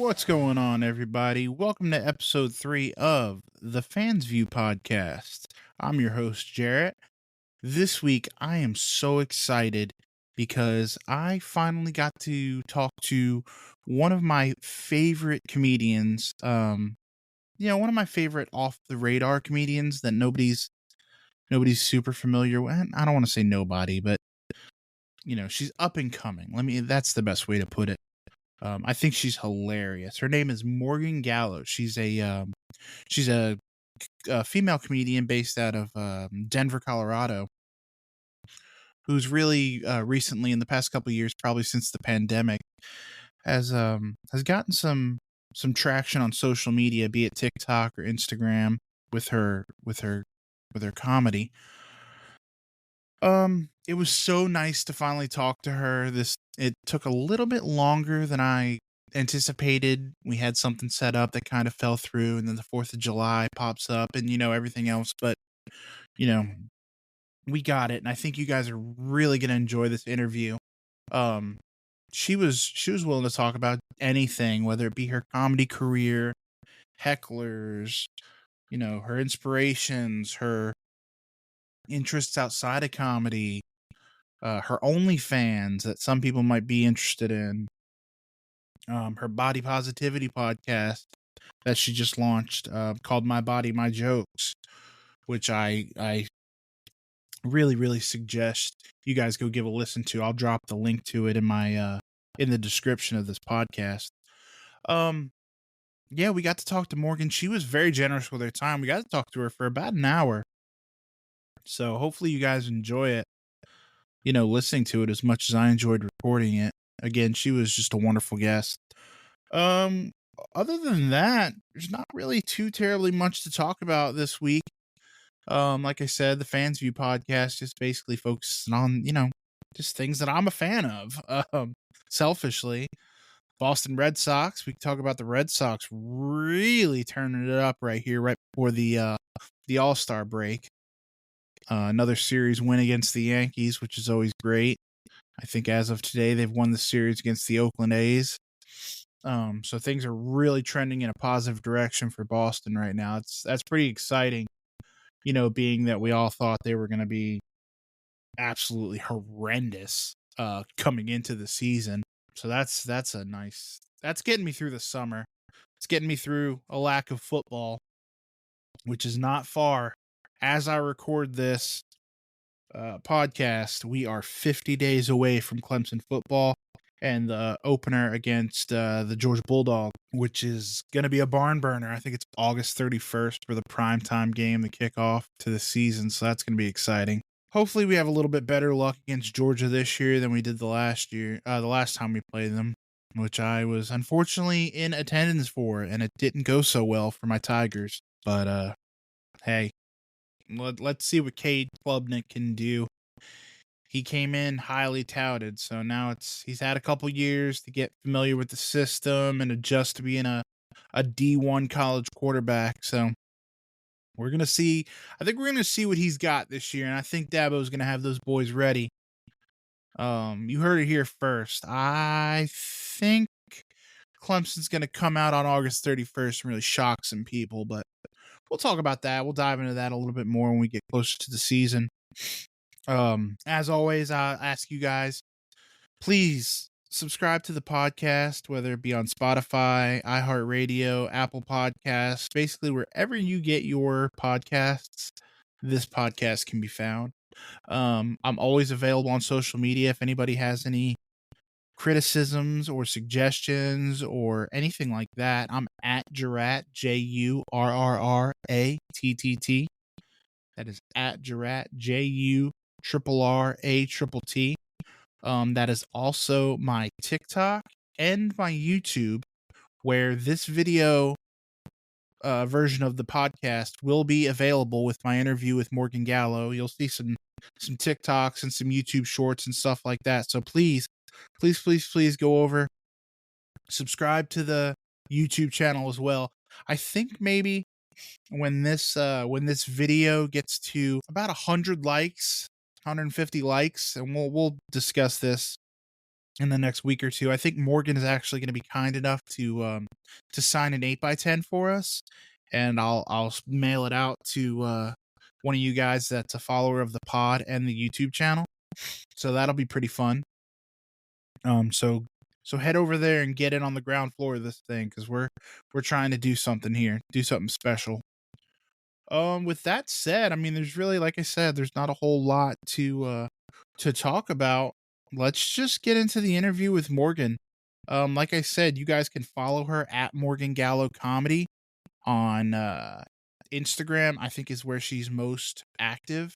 What's going on, everybody? Welcome to episode 3 of the Fans View podcast. I'm your host, Jarrett. This week, I am so excited because I finally got to talk to one of my favorite comedians. One of my favorite off the radar comedians that nobody's super familiar with. I don't want to say nobody, but she's up and coming. That's the best way to put it. I think she's hilarious. Her name is Morgan Gallo. She's a female comedian based out of Denver, Colorado, who's really recently, in the past couple of years, probably since the pandemic, has gotten some traction on social media, be it TikTok or Instagram, with her comedy. It was so nice to finally talk to her. It took a little bit longer than I anticipated. We had something set up that kind of fell through, and then the 4th of July pops up and everything else, but you know, we got it, and I think you guys are really going to enjoy this interview. Um she was willing to talk about anything, whether it be her comedy career, hecklers, her inspirations, her interests outside of comedy, her OnlyFans that some people might be interested in, her body positivity podcast that she just launched, called My Body, My Jokes, which I really, really suggest you guys go give a listen to. I'll drop the link to it in the description of this podcast. Um, yeah, we got to talk to Morgan. She was very generous with her time. We got to talk to her for about an hour. So hopefully you guys enjoy it, listening to it as much as I enjoyed recording it. Again, she was just a wonderful guest. Um, Other than that, there's not really too terribly much to talk about this week. Like I said, the Fans View podcast just basically focuses on, just things that I'm a fan of. Selfishly, Boston Red Sox. We can talk about the Red Sox really turning it up right here, right before the All-Star break. Another series win against the Yankees, which is always great. I think as of today, they've won the series against the Oakland A's. So things are really trending in a positive direction for Boston right now. That's pretty exciting, being that we all thought they were going to be absolutely horrendous coming into the season. So that's getting me through the summer. It's getting me through a lack of football, which is not far. As I record this podcast, we are 50 days away from Clemson football and the opener against the Georgia Bulldogs, which is going to be a barn burner. I think it's August 31st for the primetime game, the kickoff to the season, so that's going to be exciting. Hopefully we have a little bit better luck against Georgia this year than we did the last time we played them, which I was unfortunately in attendance for, and it didn't go so well for my Tigers. But hey, let's see what Cade Klubnik can do. He came in highly touted, so now he's had a couple years to get familiar with the system and adjust to being a D1 college quarterback. So we're gonna see. I think we're gonna see what he's got this year, and I think Dabo's gonna have those boys ready. You heard it here first. I think Clemson's gonna come out on August 31st and really shock some people, but we'll talk about that. We'll dive into that a little bit more when we get closer to the season. As always, I ask you guys, please subscribe to the podcast, whether it be on Spotify, iHeartRadio, Apple Podcasts, basically wherever you get your podcasts, this podcast can be found. I'm always available on social media if anybody has any criticisms or suggestions or anything like that. I'm at Jurat, JURRRATTT. That is at Jurat, JURRATTT. That is also my TikTok and my YouTube, where this video version of the podcast will be available with my interview with Morgan Gallo. You'll see some TikToks and some YouTube shorts and stuff like that. So please go over, subscribe to the YouTube channel as well. I think maybe when this video gets to about 100 likes, 150 likes, and we'll discuss this in the next week or two. I think Morgan is actually going to be kind enough to sign an 8x10 for us, and I'll mail it out to one of you guys that's a follower of the pod and the YouTube channel. So that'll be pretty fun. So head over there and get in on the ground floor of this thing because we're trying to do something here, do something special. With that said, I mean, there's really, like I said, there's not a whole lot to talk about. Let's just get into the interview with Morgan. Like I said, you guys can follow her at Morgan Gallo Comedy on Instagram. I think is where she's most active.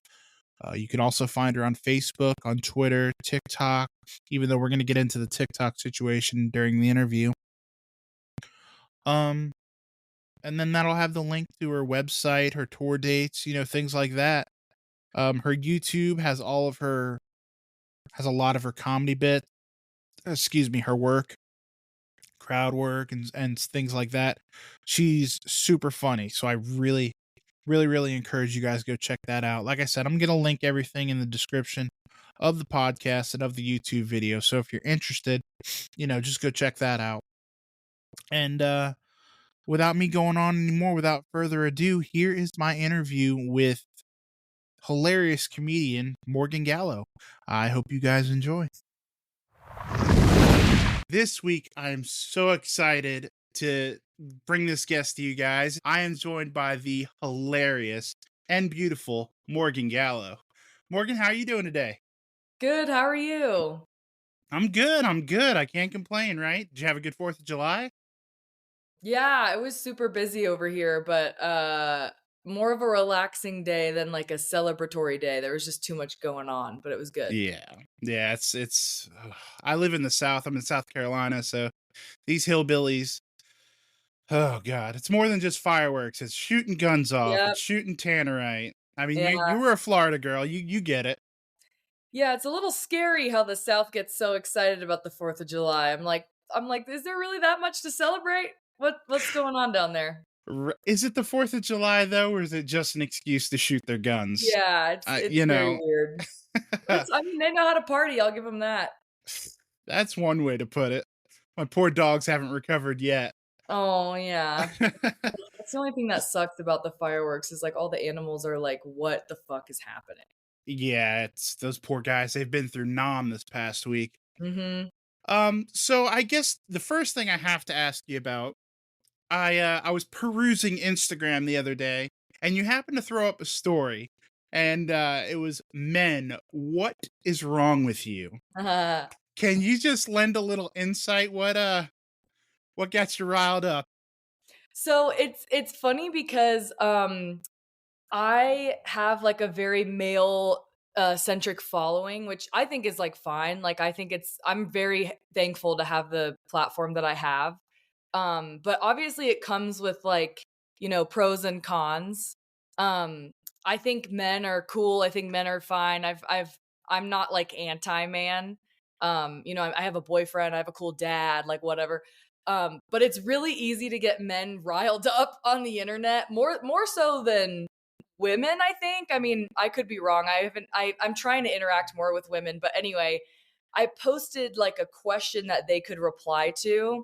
You can also find her on Facebook, on Twitter, TikTok. Even though we're going to get into the TikTok situation during the interview. Um, and then that'll have the link to her website, her tour dates, things like that. Her YouTube has a lot of her comedy bits. Excuse me, her work, crowd work, and things like that. She's super funny, so I really, really, really encourage you guys to go check that out. Like I said, I'm gonna link everything in the description of the podcast and of the YouTube video. So if you're interested, just go check that out. And without me going on anymore, without further ado, here is my interview with hilarious comedian Morgan Gallo. I hope you guys enjoy. This week, I'm so excited to bring this guest to you guys. I am joined by the hilarious and beautiful Morgan Gallo. Morgan, how are you doing today? Good, how are you? I'm good. I'm good. I can't complain, right? Did you have a good 4th of July? Yeah, it was super busy over here, but more of a relaxing day than like a celebratory day. There was just too much going on, but it was good. Yeah. Yeah, it's I live in the South. I'm in South Carolina, so these hillbillies, oh god, it's more than just fireworks. It's shooting guns off. Yep. It's shooting tannerite. I mean, you Yeah. you were a Florida girl. You get it. Yeah, it's a little scary how the South gets so excited about the 4th of July. I'm like, is there really that much to celebrate? What's going on down there? Is it the 4th of July though, or is it just an excuse to shoot their guns? Yeah, it's I it's you very know, weird. I mean, they know how to party, I'll give them that. that's one way to put it. My poor dogs haven't recovered yet. Oh, yeah. That's the only thing that sucks about the fireworks is like all the animals are like, what the fuck is happening? Yeah, it's those poor guys. They've been through Nam this past week. Mhm. So I guess the first thing I have to ask you about, I was perusing Instagram the other day, and you happened to throw up a story, and it was men. What is wrong with you? Can you just lend a little insight? What got you riled up? So it's funny because I have like a very male centric following, which I think is like fine. Like I'm very thankful to have the platform that I have. But obviously it comes with like, pros and cons. Um I think men are cool. I think men are fine. I'm not like anti-man. I have a boyfriend, I have a cool dad, like whatever. But it's really easy to get men riled up on the internet, more so than women, I think. I mean, I could be wrong. I'm trying to interact more with women, but anyway, I posted like a question that they could reply to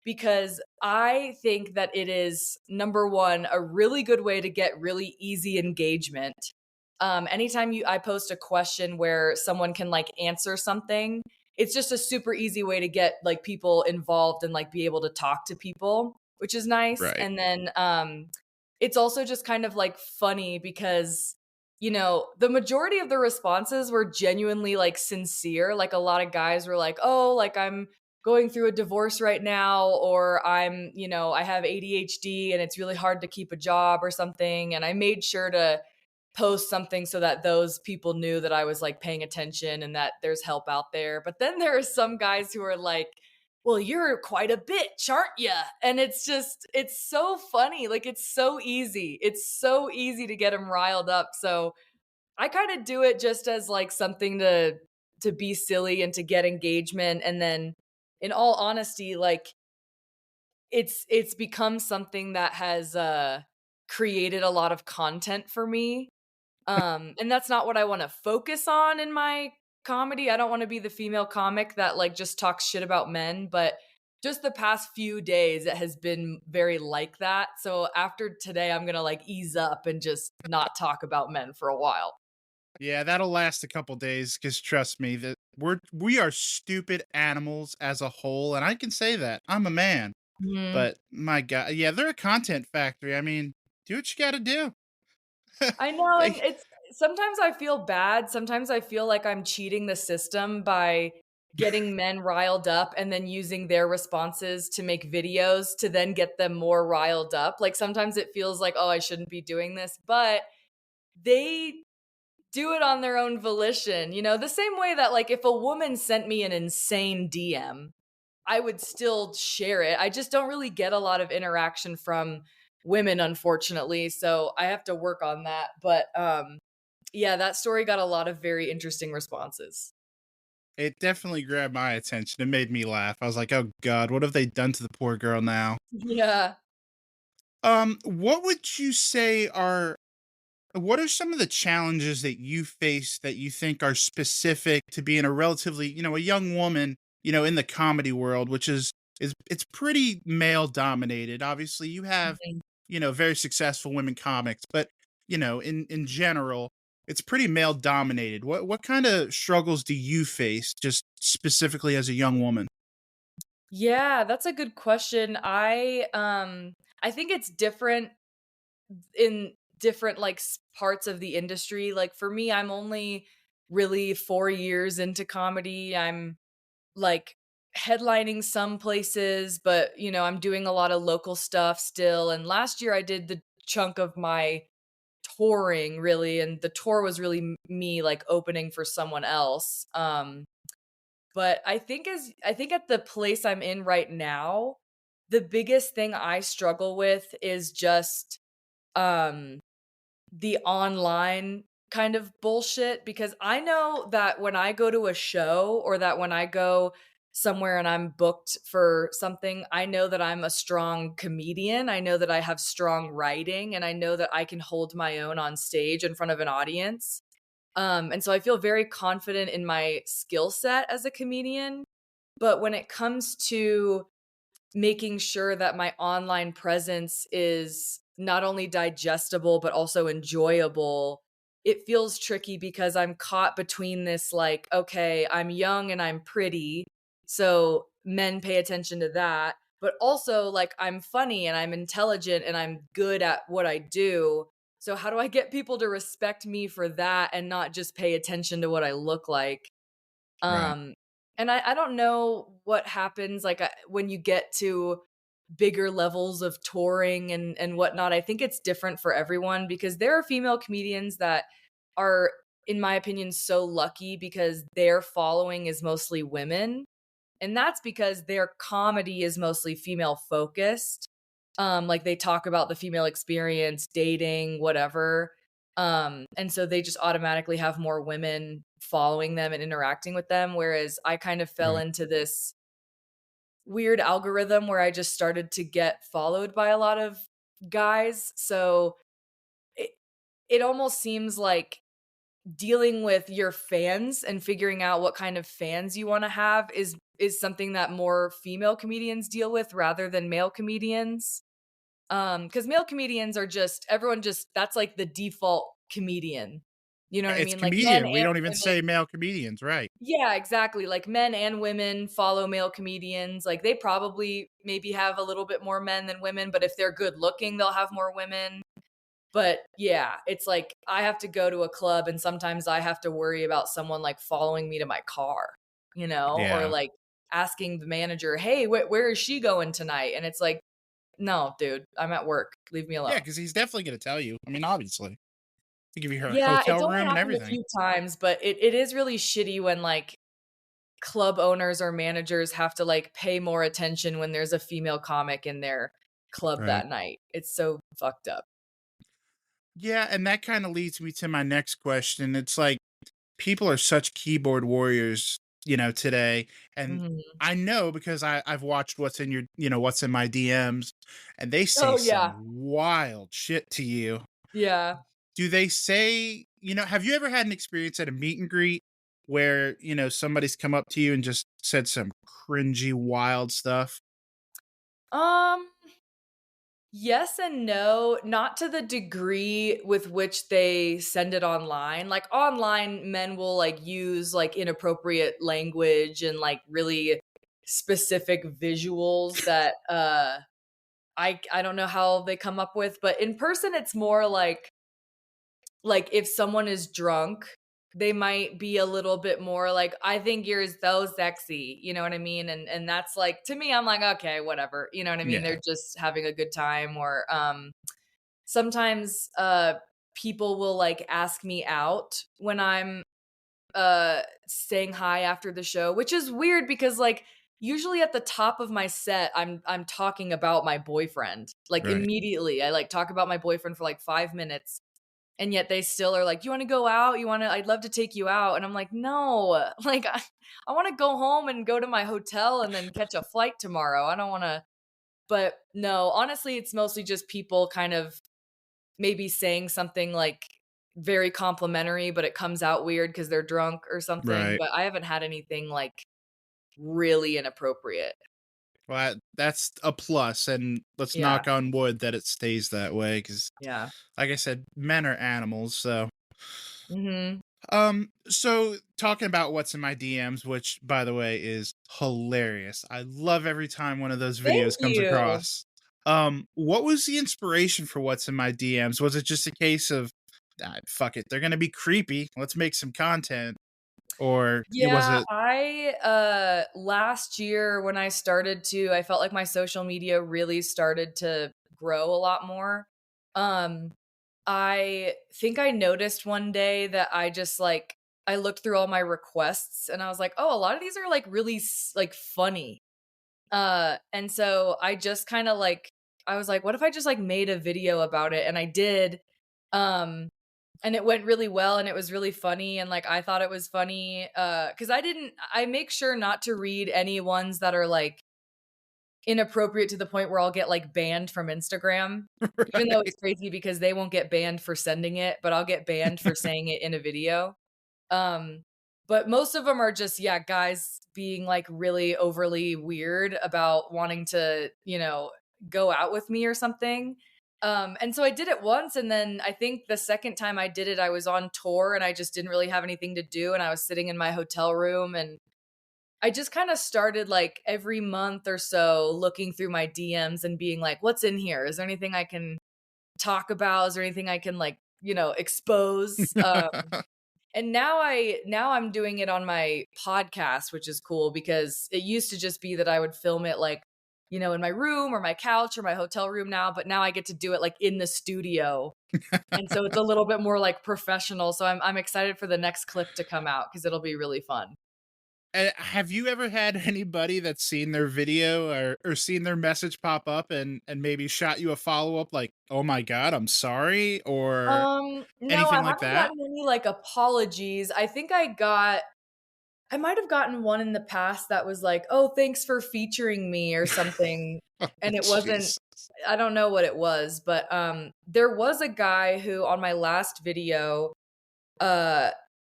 because I think that it is number one, a really good way to get really easy engagement. Anytime I post a question where someone can like answer something, it's just a super easy way to get like people involved and like be able to talk to people, which is nice. Right. And then it's also just kind of like funny because the majority of the responses were genuinely like sincere. Like a lot of guys were like, "Oh, like I'm going through a divorce right now, or I have ADHD and it's really hard to keep a job or something." And I made sure to post something so that those people knew that I was like paying attention and that there's help out there. But then there are some guys who are like, "Well, you're quite a bitch, aren't you?" And it's so funny. Like it's so easy. It's so easy to get them riled up. So I kind of do it just as like something to be silly and to get engagement. And then in all honesty, like it's become something that has created a lot of content for me. And that's not what I want to focus on in my comedy. I don't wanna be the female comic that, like, just talks shit about men, but just the past few days, it has been very like that. So after today, I'm gonna, like, ease up and just not talk about men for a while. Yeah, that'll last a couple days because trust me, that we are stupid animals as a whole, and I can say that. I'm a man, Mhm. but my god, yeah, they're a content factory. I mean, do what you got to do. I know, and They it's sometimes I feel bad, sometimes I feel like I'm cheating the system by getting men riled up and then using their responses to make videos to then get them more riled up. Like, sometimes it feels like, "Oh, I shouldn't be doing this," but they do it on their own volition, you know? The same way that, like, if a woman sent me an insane DM, I would still share it. I just don't really get a lot of interaction from women, unfortunately, so I have to work on that, but, yeah, that story got a lot of very interesting responses. it definitely grabbed my attention. It made me laugh. I was like, "Oh god, what have they done to the poor girl now?" Yeah. What would you say are what are some of the challenges that you face that you think are specific to being a relatively, a young woman, in the comedy world, which is it's pretty male dominated. Obviously, you have, Mhm. very successful women comics, but in general, it's pretty male dominated. What kind of struggles do you face just specifically as a young woman? Yeah, that's a good question. I think it's different in different, like, parts of the industry. Like, for me, I'm only really 4 years into comedy. I'm, like, headlining some places, but, I'm doing a lot of local stuff still, and last year I did the chunk of my touring, really, and the tour was really me, like, opening for someone else. But I think at the place I'm in right now, the biggest thing I struggle with is just, um the online kind of bullshit, because I know that when I go to a show or that when I go somewhere and I'm booked for something, I know that I'm a strong comedian. I know that I have strong writing and I know that I can hold my own on stage in front of an audience. And so I feel very confident in my skill set as a comedian. But when it comes to making sure that my online presence is not only digestible but also enjoyable, it feels tricky because I'm caught between this, like, okay, I'm young and I'm pretty, so men pay attention to that, but also, like, I'm funny and I'm intelligent and I'm good at what I do. So how do I get people to respect me for that and not just pay attention to what I look like? Right. Um, and I don't know what happens, like, when you get to bigger levels of touring and whatnot. I think it's different for everyone because there are female comedians that are, in my opinion, so lucky because their following is mostly women, and that's because their comedy is mostly female focused. Like, they talk about the female experience, dating, whatever. And so they just automatically have more women following them and interacting with them. Whereas I kind of fell Right. into this weird algorithm where I just started to get followed by a lot of guys. So it it almost seems like dealing with your fans and figuring out what kind of fans you wanna have is something that more female comedians deal with rather than male comedians. Because male comedians are just everyone just that's like the default comedian. You know what I It's mean? Like, men comedian. We and don't even women. say male comedians, right? Yeah, exactly. Like, men and women follow male comedians. Like, they probably maybe have a little bit more men than women, but if they're good looking, they'll have more women. But yeah, it's like I have to go to a club and sometimes I have to worry about someone, like, following me to my car, or, Yeah. like, asking the manager, "Hey, where is she going tonight?" And it's like, "No, dude, I'm at work. Leave me Yeah, alone." because he's definitely gonna tell you. I mean, obviously. They give you her Yeah, hotel it's only room and happened a everything. few times, but it is really shitty when, like, club owners or managers have to, like, pay more attention when there's a female comic in their club Right. that night. It's so fucked up. Yeah, and that kinda leads me to my next question. It's like, people are such keyboard warriors, today, and Mhm. I know because I've watched what's in my DMs, and they say Oh, some yeah. wild shit to you. Yeah. Do they say have you ever had an experience at a meet and greet where, somebody's come up to you and just said some cringy, wild stuff? Um, yes and no, not to the degree with which they send it online. Like online, men will like use like inappropriate language and like really specific visuals that I don't know how they come up with, but in person it's more like if someone is drunk, they might be a little bit more like, "I think you're so sexy," you know what I mean? And that's like to me, I'm like, "Okay, whatever." You know what I mean? Yeah, They're just having a good time or sometimes people will like ask me out when I'm saying hi after the show, which is weird because like usually at the top of my set I'm talking about my boyfriend. Like right. immediately. I like talk about my boyfriend for like 5 minutes and yet they still are like, "You wanna go out? I'd love to take you out." And I'm like, "No." Like, I wanna go home and go to my hotel and then catch a flight tomorrow. I don't wanna but no, honestly, it's mostly just people kind of maybe saying something, like, very complimentary, but it comes out weird because 'cause they're drunk or something, Right. but I haven't had anything, like, really inappropriate. Well, that's a plus, and let's Yeah, knock on wood that it stays that way. Because, yeah. like I said, men are animals, so Mhm. so talking about what's in my DMs, which by the way is hilarious. I love every time one of those Thank videos comes you. across. What was the inspiration for what's in my DMs? Was it just a case of fuck it, they're gonna be creepy. Let's make some content, or it was Yeah, it I last year when I felt like my social media really started to grow a lot more. Um I think I noticed one day that I just like I looked through all my requests and I was like, "Oh, a lot of these are like really like funny." And so I just kind of like I was like, "What if I just like made a video about it?" And I did. Um and it went really well and it was really funny and like I thought it was funny cuz I make sure not to read any ones that are like inappropriate to the point where I'll get like banned from Instagram. Even though it's right? crazy because they won't get banned for sending it, but I'll get banned for saying it in a video. Um, but most of them are just, yeah, guys being like really overly weird about wanting to, go out with me or something. And so I did it once. And then I think the second time I did it, I was on tour and I just didn't really have anything to do. And I was sitting in my hotel room and I just kind of started like every month or so looking through my DMs and being like, what's in here? Is there anything I can talk about? Is there anything I can like, expose? And now I'm doing it on my podcast, which is cool because it used to just be that I would film it like, in my room or my couch or my hotel room now, but now I get to do it like in the studio. And so it's a little bit more like professional. So I'm excited for the next clip to come out because it'll be really fun. Have you ever had anybody that's seen their video or seen their message pop up and maybe shot you a follow up like, "Oh my god, I'm sorry," or No, I anything like haven't that? gotten any like apologies. I might have gotten one in the past that was like, "Oh, thanks for featuring me," or something, Oh, and it wasn't jeez. I don't know what it was, but, there was a guy who on my last video, uh,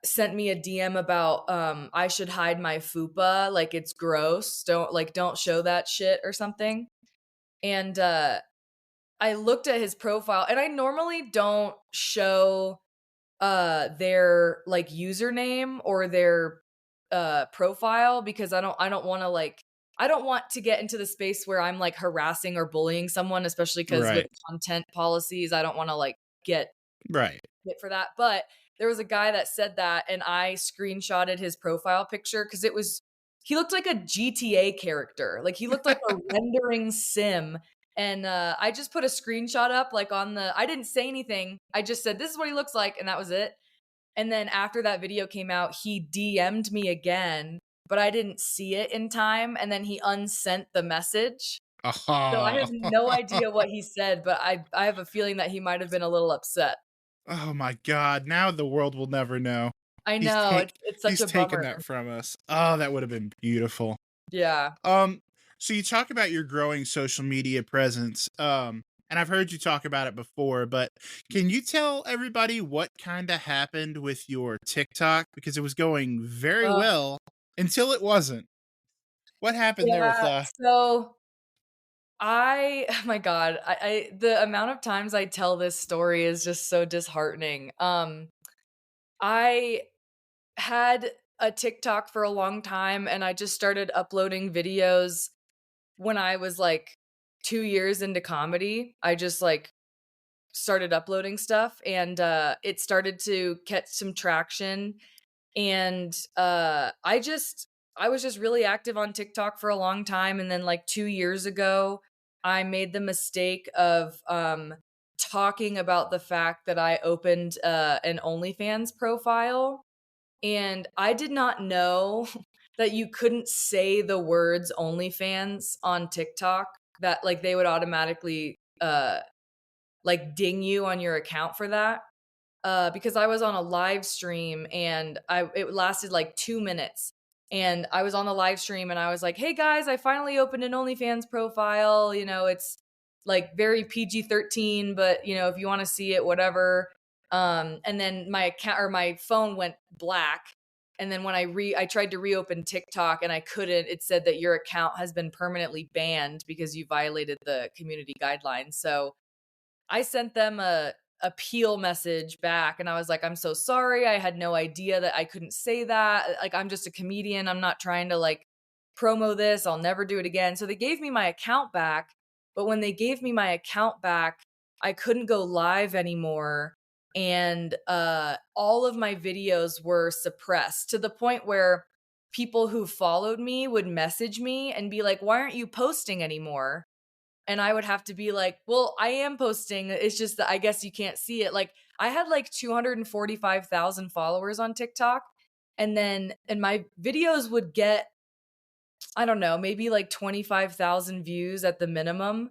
sent me a DM about, I should hide my fupa, like, it's gross, don't show that shit or something, and, I looked at his profile, and I normally don't show their like username or their profile because I don't want to get into the space where I'm like harassing or bullying someone, especially because with Right. content policies, I don't want to like get Right. hit for that. But there was a guy that said that, and I screenshotted his profile picture because he looked like a GTA character. Like he looked like a rendering sim. And I just put a screenshot up, like I didn't say anything. I just said, this is what he looks like. And that was it. And then after that video came out, he DM'd me again, but I didn't see it in time. And then he unsent the message. So I have Oh. no idea what he said, but I have a feeling that he might have been a little upset. Oh my god, now the world will never know. I know, it's such He's a taken bummer. that from us. Oh, that would have been beautiful. Yeah. Um, so you talk about your growing social media presence. and I've heard you talk about it before, but can you tell everybody what kinda happened with your TikTok? Because it was going very Ugh, well until it wasn't. What happened there with, yeah, so oh my god, I the amount of times I tell this story is just so disheartening. I had a TikTok for a long time, and I just started uploading videos when I was, like, 2 years into comedy. I just, like, started uploading stuff, and, it started to catch some traction, and, I was just really active on TikTok for a long time, and then, like, 2 years ago, I made the mistake of, talking about the fact that I opened, an OnlyFans profile, and I did not know that you couldn't say the words OnlyFans on TikTok, that, like, they would automatically, like, ding you on your account for that. Because I was on a live stream and it lasted like 2 minutes. And I was on the live stream and I was like, "Hey guys, I finally opened an OnlyFans profile. You know, it's like very PG-13, but if you want to see it, whatever." And then my account or my phone went black. And then when I tried to reopen TikTok and I couldn't, it said that your account has been permanently banned because you violated the community guidelines. So I sent them a appeal message back and I was like, "I'm so sorry. I had no idea that I couldn't say that. Like, I'm just a comedian. I'm not trying to like promo this. I'll never do it again." So they gave me my account back, but when they gave me my account back, I couldn't go live anymore and all of my videos were suppressed to the point where people who followed me would message me and be like, "Why aren't you posting anymore?" And I would have to be like, "Well, I am posting. It's just that I guess you can't see it." Like, I had like 245,000 followers on TikTok. And my videos would get, I don't know, maybe like 25,000 views at the minimum.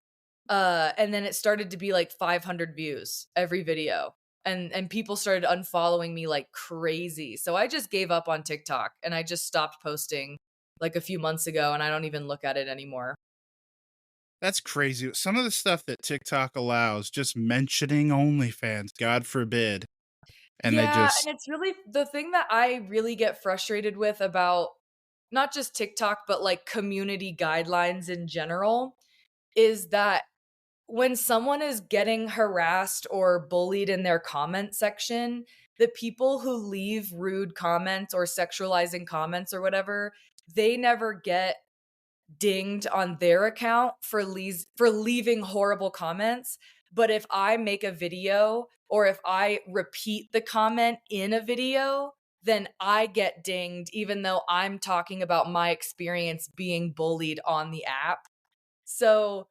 And then it started to be like 500 views every video. And people started unfollowing me like crazy. So I just gave up on TikTok and I just stopped posting like a few months ago and I don't even look at it anymore. That's crazy. Some of the stuff that TikTok allows, just mentioning OnlyFans, God forbid, and they Yeah, just and it's really the thing that I really get frustrated with about not just TikTok, but like community guidelines in general is that when someone is getting harassed or bullied in their comment section, the people who leave rude comments or sexualizing comments or whatever, they never get dinged on their account for leaving horrible comments. But if I make a video or if I repeat the comment in a video, then I get dinged even though I'm talking about my experience being bullied on the app. So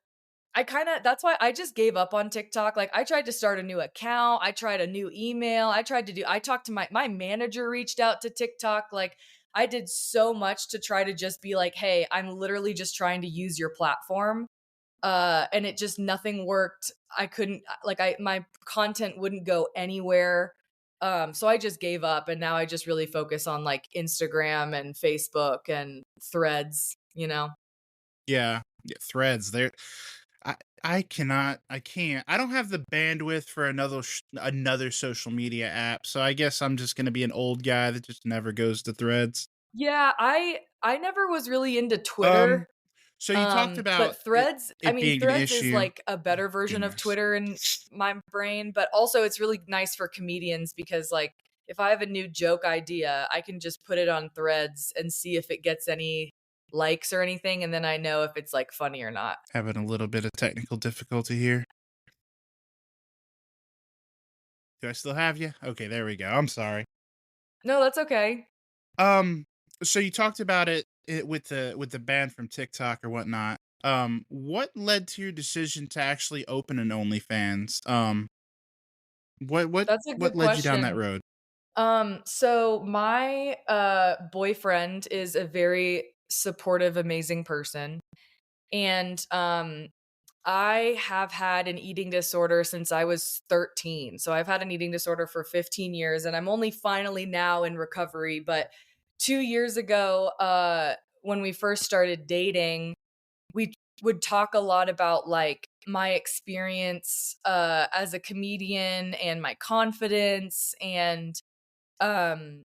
I kinda that's why I just gave up on TikTok. Like, I tried to start a new account, I tried a new email, I talked to my manager reached out to TikTok, like, I did so much to try to just be like, "Hey, I'm literally just trying to use your platform." And it just nothing worked. I couldn't like, I my content wouldn't go anywhere. So I just gave up, and now I just really focus on, like, Instagram and Facebook and Threads, you know? yeah, yeah, Threads. There, I I can't. I don't have the bandwidth for another social media app, so I guess I'm just gonna be an old guy that just never goes to Threads. Yeah, I never was really into Um, Twitter, so you talked about but Threads I it mean, being an Threads is issue. like a better version of Goodness. Twitter in my brain, but also it's really nice for comedians because, like, if I have a new joke idea, I can just put it on Threads and see if it gets any likes or anything, and then I know if it's, like, funny or not. Having a little bit of technical difficulty here. Do I still have you? Okay, there we go. I'm sorry. No, that's okay. Um, so you talked about it with the ban from TikTok or whatnot. What led to your decision to actually open an OnlyFans? What what That's a what good led you down that question. road? So my, boyfriend is a very supportive, amazing person, and, I have had an eating disorder since I was 13. So I've had an eating disorder for 15 years and I'm only finally now in recovery. But 2 years ago, when we first started dating, we would talk a lot about like my experience as a comedian and my confidence. And um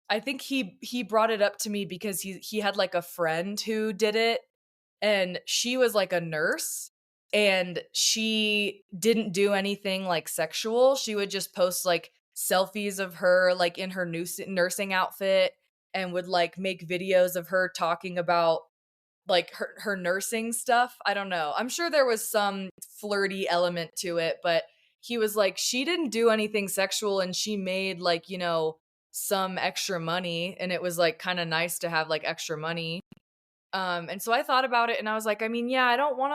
I think he brought it up to me because he had like a friend who did it, and she was like a nurse, and she didn't do anything like sexual. She would just post like selfies of her like in her nursing outfit, and would like make videos of her talking about like her nursing stuff. I don't know. I'm sure there was some flirty element to it, but he was like, she didn't do anything sexual and she made like, some extra money, and it was like kind of nice to have like extra money. And so I thought about it and I was like, I mean, yeah, I don't want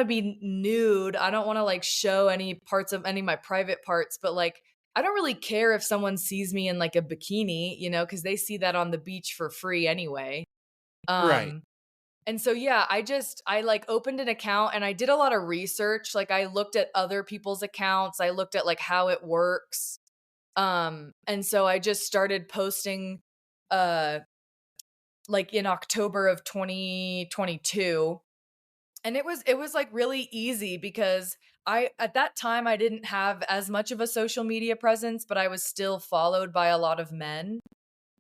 to be nude. I don't want to like show any parts of any of my private parts, but like I don't really care if someone sees me in like a bikini, cuz they see that on the beach for free anyway. Right. Um, and so yeah, I like opened an account and I did a lot of research. Like I looked at other people's accounts. I looked at like how it works. And so I just started posting uh like in October of 2022. And it was like really easy because I at that time I didn't have as much of a social media presence, but I was still followed by a lot of men.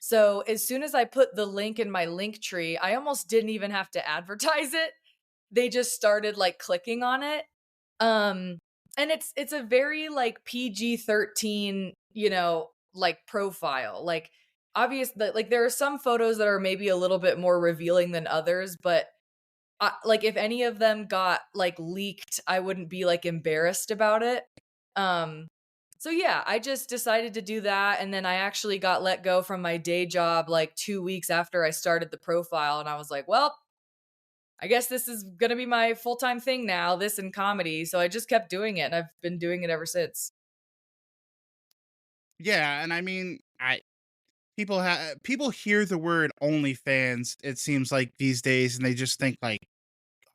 So as soon as I put the link in my link tree, I almost didn't even have to advertise it. They just started like clicking on it. Um and it's a very like PG-13, like profile. Like like there are some photos that are maybe a little bit more revealing than others, but like if any of them got like leaked, I wouldn't be like embarrassed about it. Um so yeah, I just decided to do that, and then I actually got let go from my day job like 2 weeks after I started the profile, and I was like, well, I guess this is going to be my full-time thing now, this and comedy. So I just kept doing it and I've been doing it ever since. Yeah, and I mean, I people hear the word OnlyFans, it seems like these days, and they just think like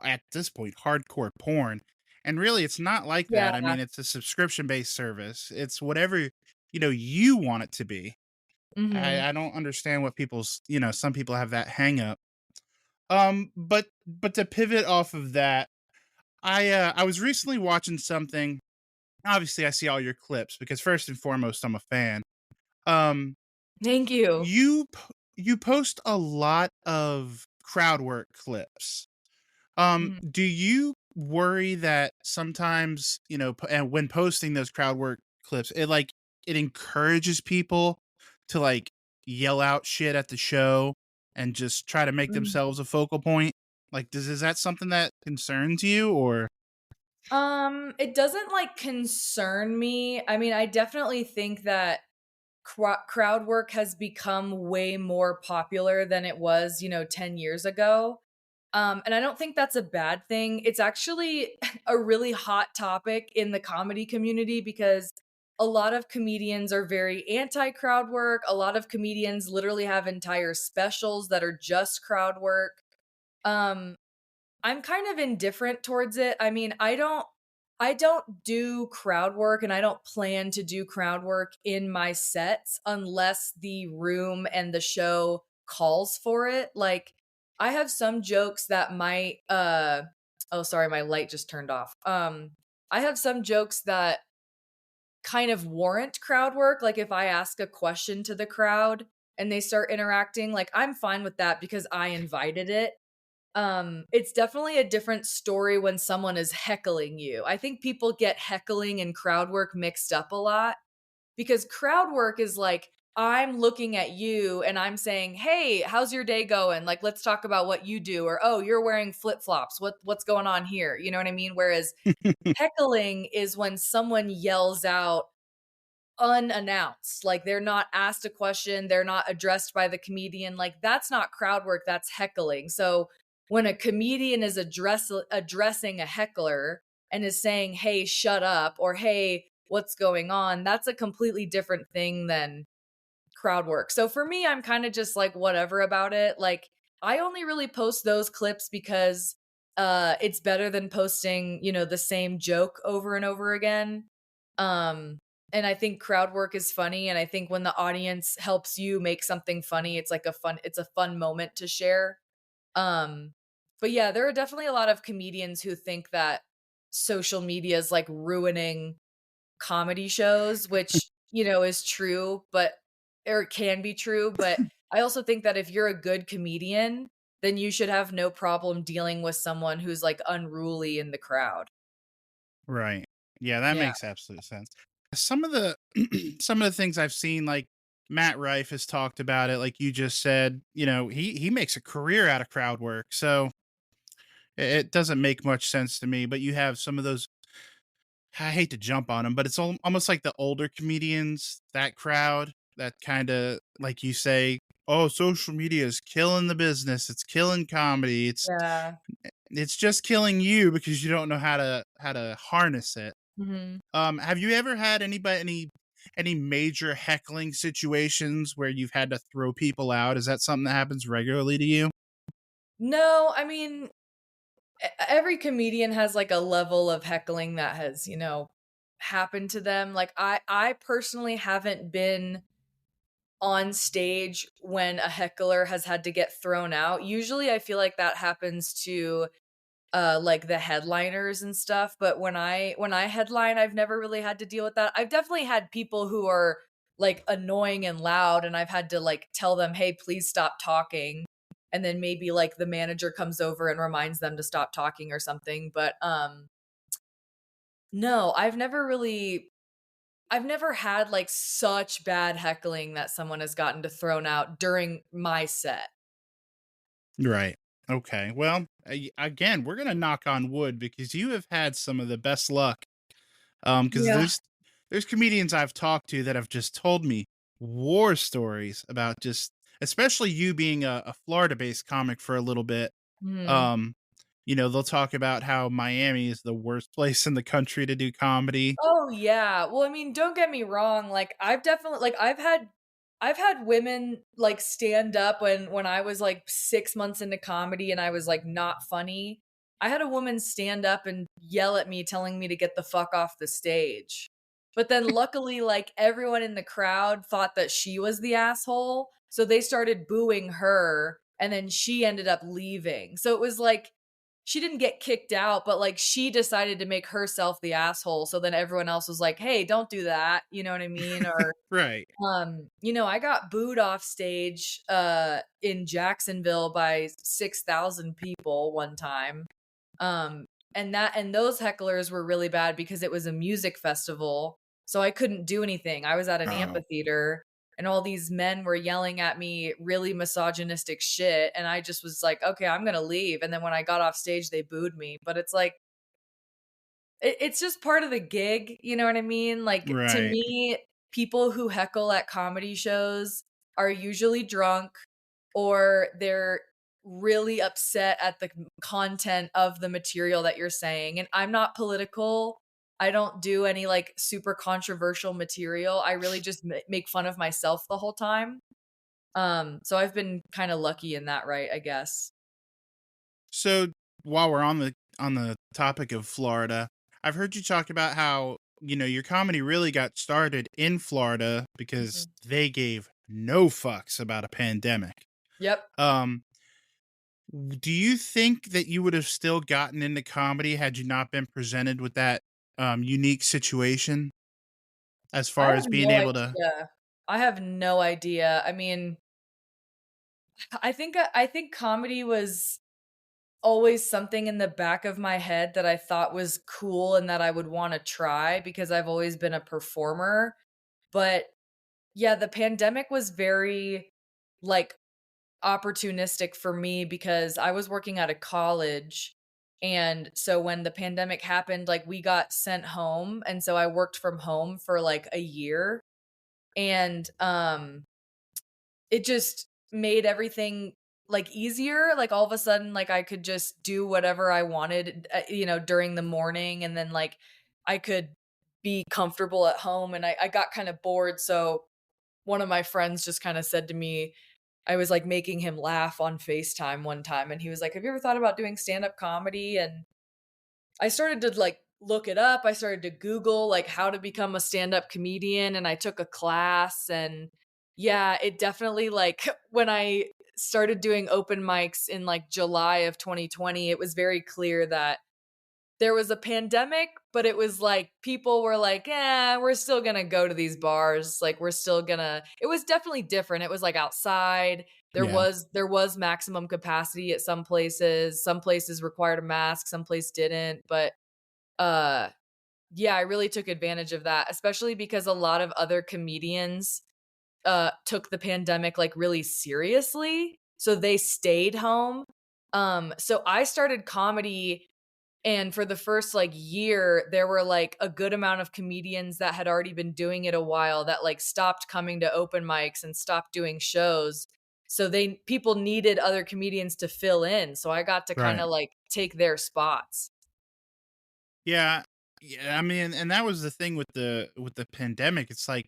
at this point hardcore porn. And really it's not like Yeah. that. I mean, it's a subscription based service. It's whatever, you want it to be. Mhm. I don't understand what people's, some people have that hang up. But to pivot off of that, I was recently watching something. Obviously I see all your clips because first and foremost I'm a fan. Um Thank you. you post a lot of crowd work clips. Mhm. Do you worry that sometimes, and when posting those crowd work clips, it encourages people to like yell out shit at the show and just try to make Mhm. themselves a focal point? Like, is that something that concerns you or? It doesn't like concern me. I mean, I definitely think that crowd work has become way more popular than it was, 10 years ago. And I don't think that's a bad thing. It's actually a really hot topic in the comedy community because a lot of comedians are very anti crowd work. A lot of comedians literally have entire specials that are just crowd work. Um, I'm kind of indifferent towards it. I mean, I don't do crowd work and I don't plan to do crowd work in my sets unless the room and the show calls for it. Like I have some jokes that might oh sorry, my light just turned off. I have some jokes that kind of warrant crowd work, like if I ask a question to the crowd and they start interacting, like I'm fine with that because I invited it. It's definitely a different story when someone is heckling you. I think people get heckling and crowd work mixed up a lot because crowd work is like, I'm looking at you and I'm saying, "Hey, how's your day going? Like, let's talk about what you do." Or, "Oh, you're wearing flip-flops. What's going on here?" You know what I mean? Whereas heckling is when someone yells out unannounced. Like they're not asked a question, they're not addressed by the comedian. Like that's not crowd work, that's heckling. So when a comedian is addressing a heckler and is saying, "Hey, shut up," or "Hey, what's going on?" That's a completely different thing than crowd work. So for me, I'm kind of just like whatever about it. Like I only really post those clips because it's better than posting, the same joke over and over again. Um and I think crowd work is funny, and I think when the audience helps you make something funny, it's a fun moment to share. Um But yeah, there are definitely a lot of comedians who think that social media is like ruining comedy shows, which, is true, but or it can be true, but I also think that if you're a good comedian, then you should have no problem dealing with someone who's like unruly in the crowd. Right. Yeah, that Yeah. makes absolute sense. Some of the some of the things I've seen, like Matt Rife has talked about it, like you just said, he makes a career out of crowd work. So it doesn't make much sense to me. But you have some of those. I hate to jump on them, but it's almost like the older comedians, that crowd, that kind of like you say, oh, social media is killing the business. It's killing comedy. Yeah. It's just killing you because you don't know how to harness it. Mhm. Have you ever had any major heckling situations where you've had to throw people out? Is that something that happens regularly to you? No, I mean, every comedian has like a level of heckling that has, happened to them. Like I personally haven't been on stage when a heckler has had to get thrown out. Usually I feel like that happens to like the headliners and stuff, but when I headline, I've never really had to deal with that. I've definitely had people who are like annoying and loud and I've had to like tell them, "Hey, please stop talking." And then maybe like the manager comes over and reminds them to stop talking or something, but no, I've never had like such bad heckling that someone has gotten to thrown out during my set. Right. Okay. Well, again, we're gonna knock on wood because you have had some of the best luck. Because Yeah. there's comedians I've talked to that have just told me war stories about just, especially you being a Florida-based comic for a little bit. Mhm. Um, they'll talk about how Miami is the worst place in the country to do comedy. Oh, yeah. Well, I mean, don't get me wrong, like, I've definitely like, I've had women, like, stand up when I was, like, 6 months into comedy and I was, like, not funny. I had a woman stand up and yell at me telling me to get the fuck off the stage. But then luckily, like, everyone in the crowd thought that she was the asshole, so they started booing her, and then she ended up leaving. So it was like she didn't get kicked out, but, like, she decided to make herself the asshole, so then everyone else was like, "Hey, don't do that." You know what I mean? Or, Right. I got booed off stage, in Jacksonville by 6,000 people one time. Um, and those hecklers were really bad because it was a music festival, so I couldn't do anything. I was at an Oh, amphitheater, and all these men were yelling at me really misogynistic shit, and I just was like, "Okay, I'm gonna leave." And then when I got off stage, they booed me. But it's like it's just part of the gig, you know what I mean? Like, to right. me, people who heckle at comedy shows are usually drunk or they're really upset at the content of the material that you're saying, and I'm not political. I don't do any, like, super controversial material. I really just make fun of myself the whole time. So I've been kinda lucky in that, right, I guess. So while we're on the topic of Florida, I've heard you talk about how your comedy really got started in Florida because Mhm. they gave no fucks about a pandemic. Yep. Um, do you think that you would have still gotten into comedy had you not been presented with that unique situation as I far have as being no able to? idea. I have no idea. I mean, I think comedy was always something in the back of my head that I thought was cool and that I would wanna try because I've always been a performer. But, yeah, the pandemic was very, like, opportunistic for me because I was working at a college, and so when the pandemic happened, like, we got sent home, and so I worked from home for, like, a year, and, it just made everything, like, easier, like, all of a sudden, like, I could just do whatever I wanted, during the morning, and then, like, I could be comfortable at home, and I got kinda bored, so one of my friends just kinda said to me I was, like, making him laugh on FaceTime one time, and he was like, "Have you ever thought about doing stand-up comedy?" And I started to, like, look it up. I started to Google, like, how to become a stand-up comedian, and I took a class, and yeah, it definitely, like, when I started doing open mics in like July of 2020, it was very clear that there was a pandemic, but it was like people were like, "Eh, we're still gonna go to these bars. Like, we're still gonna." It was definitely different. It was like outside. Yeah. There was maximum capacity at some places. Some places required a mask. Some place didn't. But uh, yeah, I really took advantage of that, especially because a lot of other comedians took the pandemic like really seriously, so they stayed home. So I started comedy, and for the first, like, year, there were, like, a good amount of comedians that had already been doing it a while that, like, stopped coming to open mics and stopped doing shows. So they people needed other comedians to fill in, so I got to Right. kinda, like, take their spots. Yeah. Yeah, I mean, and that was the thing with the pandemic. It's like,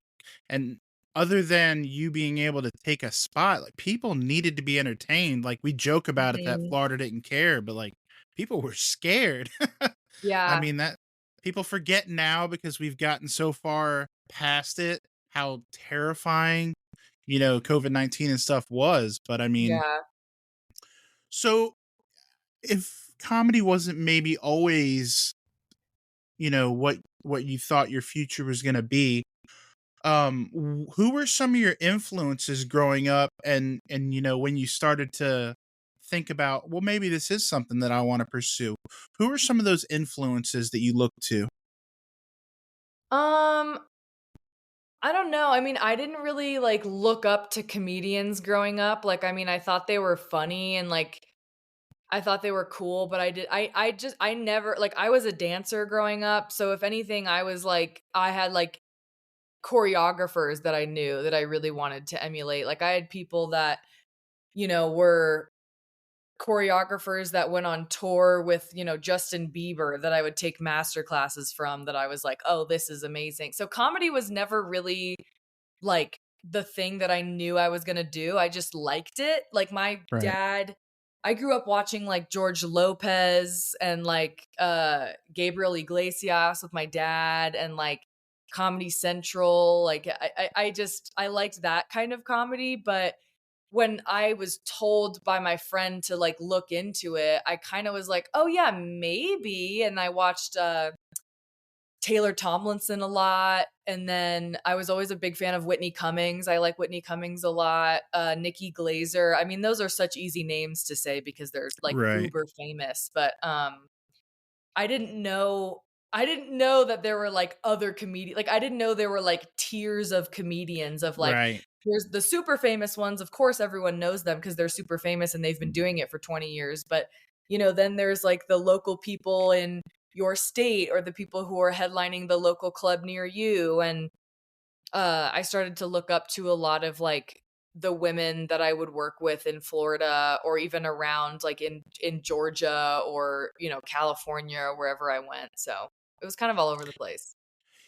and other than you being able to take a spot, like people needed to be entertained. Like we joke about it that Mhm. Florida didn't care, but like people were scared. I Yeah, mean, that people forget now because we've gotten so far past it how terrifying, COVID-19 and stuff was. But I mean, yeah. so if comedy wasn't maybe always, what you thought your future was going to be, who were some of your influences growing up, and when you started to think about, well, maybe this is something that I want to pursue, who are some of those influences that you look to? Um, I don't know. I mean, I didn't really, like, look up to comedians growing up. Like, I mean, I thought they were funny and, like, I thought they were cool, but I just I never like, I was a dancer growing up, so if anything, I was like I had, like, choreographers that I knew that I really wanted to emulate. Like, I had people that, were choreographers that went on tour with, Justin Bieber that I would take master classes from that I was like, "Oh, this is amazing." So comedy was never really like the thing that I knew I was gonna do. I just liked it. Like my Right. dad, I grew up watching like George Lopez and like Gabriel Iglesias with my dad and like Comedy Central. Like I liked that kind of comedy, but when I was told by my friend to like look into it, I kind of was like, oh yeah, maybe. And I watched Taylor Tomlinson a lot, and then I was always a big fan of Whitney Cummings. I like Whitney Cummings a lot. Nikki Glazer. I mean, those are such easy names to say because they're like Right. uber famous. But I didn't know. I didn't know that there were like other comedians. Like I didn't know there were like tiers of comedians of like Right. here's the super famous ones. Of course, everyone knows them because they're super famous and they've been doing it for 20 years. But then there's like the local people in your state or the people who are headlining the local club near you. And I started to look up to a lot of like the women that I would work with in Florida or even around like in Georgia or, California or wherever I went. So it was kind of all over the place.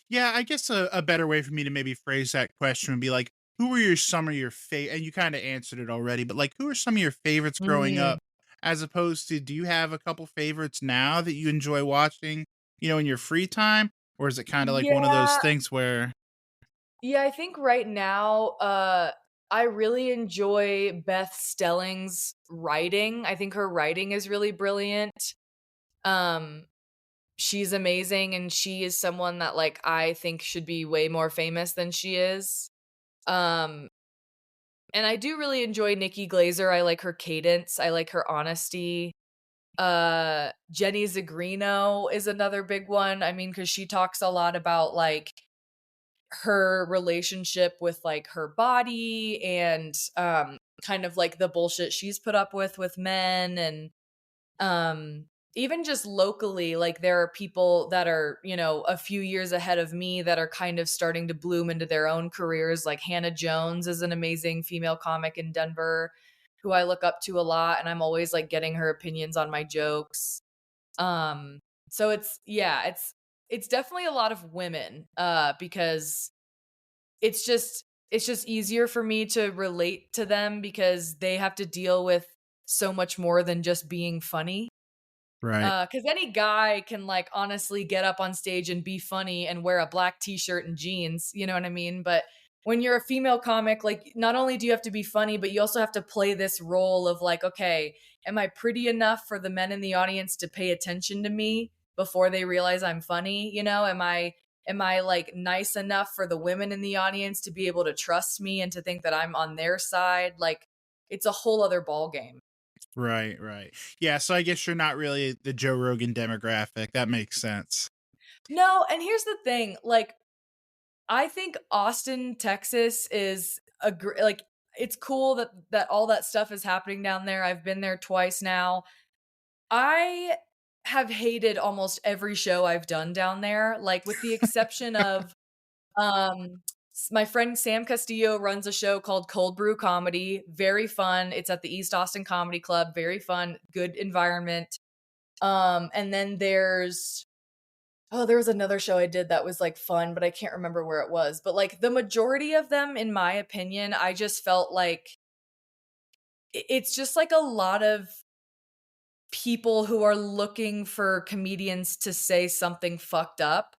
Yeah, I guess a better way for me to maybe phrase that question would be like, who were some of your favorite? And you kind of answered it already, but like, who are some of your favorites growing Mm, up? As opposed to, do you have a couple favorites now that you enjoy watching, in your free time, or is it kind of like one of those yeah. things where, Yeah, I think right now, I really enjoy Beth Stelling's writing. I think her writing is really brilliant. Um, she's amazing, and she is someone that, like, I think should be way more famous than she is. Um, and I do really enjoy Nikki Glazer. I like her cadence. I like her honesty. Jenny Zagrino is another big one. I mean, because she talks a lot about, like, her relationship with, like, her body and, kind of, like, the bullshit she's put up with men and, um, even just locally, like, there are people that are, a few years ahead of me that are kind of starting to bloom into their own careers, like, Hannah Jones is an amazing female comic in Denver who I look up to a lot, and I'm always, like, getting her opinions on my jokes. Um, so it's definitely a lot of women, because it's just easier for me to relate to them because they have to deal with so much more than just being funny. right? Because any guy can, like, honestly get up on stage and be funny and wear a black t-shirt and jeans, you know what I mean? But when you're a female comic, like, not only do you have to be funny, but you also have to play this role of like, okay, am I pretty enough for the men in the audience to pay attention to me before they realize I'm funny? You know, am I like nice enough for the women in the audience to be able to trust me and to think that I'm on their side? Like, it's a whole other ball game. Right, right. Yeah, so I guess you're not really the Joe Rogan demographic. That makes sense. No, and here's the thing, like, I think Austin, Texas is like, it's cool that all that stuff is happening down there. I've been there twice now. I have hated almost every show I've done down there, like, with the exception of, my friend Sam Castillo runs a show called Cold Brew Comedy, very fun. It's at the East Austin Comedy Club, very fun, good environment. And then there was another show I did that was, like, fun, but I can't remember where it was. But, like, the majority of them, in my opinion, I just felt like it's just, like, a lot of people who are looking for comedians to say something fucked up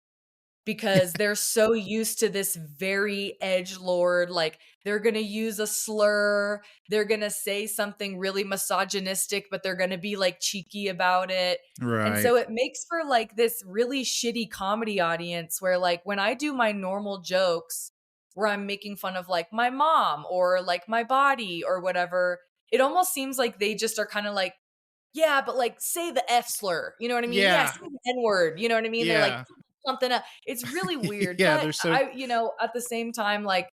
because they're so used to this very edge lord, like, they're gonna use a slur, they're gonna say something really misogynistic, but they're gonna be, like, cheeky about it, and Right. so it makes for, like, this really shitty comedy audience where, like, when I do my normal jokes where I'm making fun of, like, my mom or, like, my body or whatever, it almost seems like they just are kinda like, yeah, but, like, say the F slur, you know what I mean? Yeah, Yeah. say the N word, you know what I mean? They're like, Yeah. something up. It's really weird, Yeah, but they're so at the same time, like,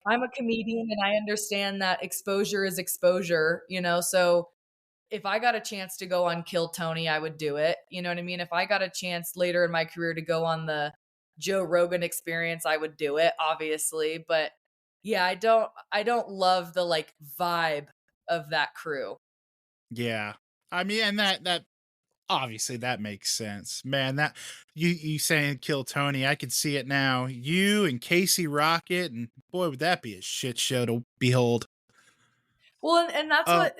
I'm a comedian and I understand that exposure is exposure, you know? So if I got a chance to go on Kill Tony, I would do it. You know what I mean? If I got a chance later in my career to go on the Joe Rogan experience, I would do it, obviously. But yeah, I don't love the like vibe of that crew. yeah. I mean, and that obviously that makes sense. Man, that you saying kill Tony, I could see it now. You and Casey Rocket, and boy would that be a shit show to behold. Well, and that's Oh, what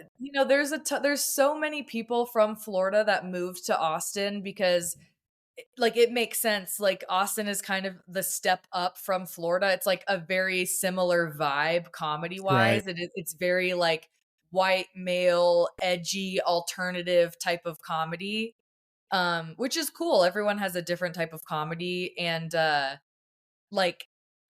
there's so many people from Florida that moved to Austin because like it makes sense. Like Austin is kind of the step up from Florida. It's like a very similar vibe comedy right. wise. It's very like white male, edgy, alternative type of comedy. Which is cool. Everyone has a different type of comedy and like,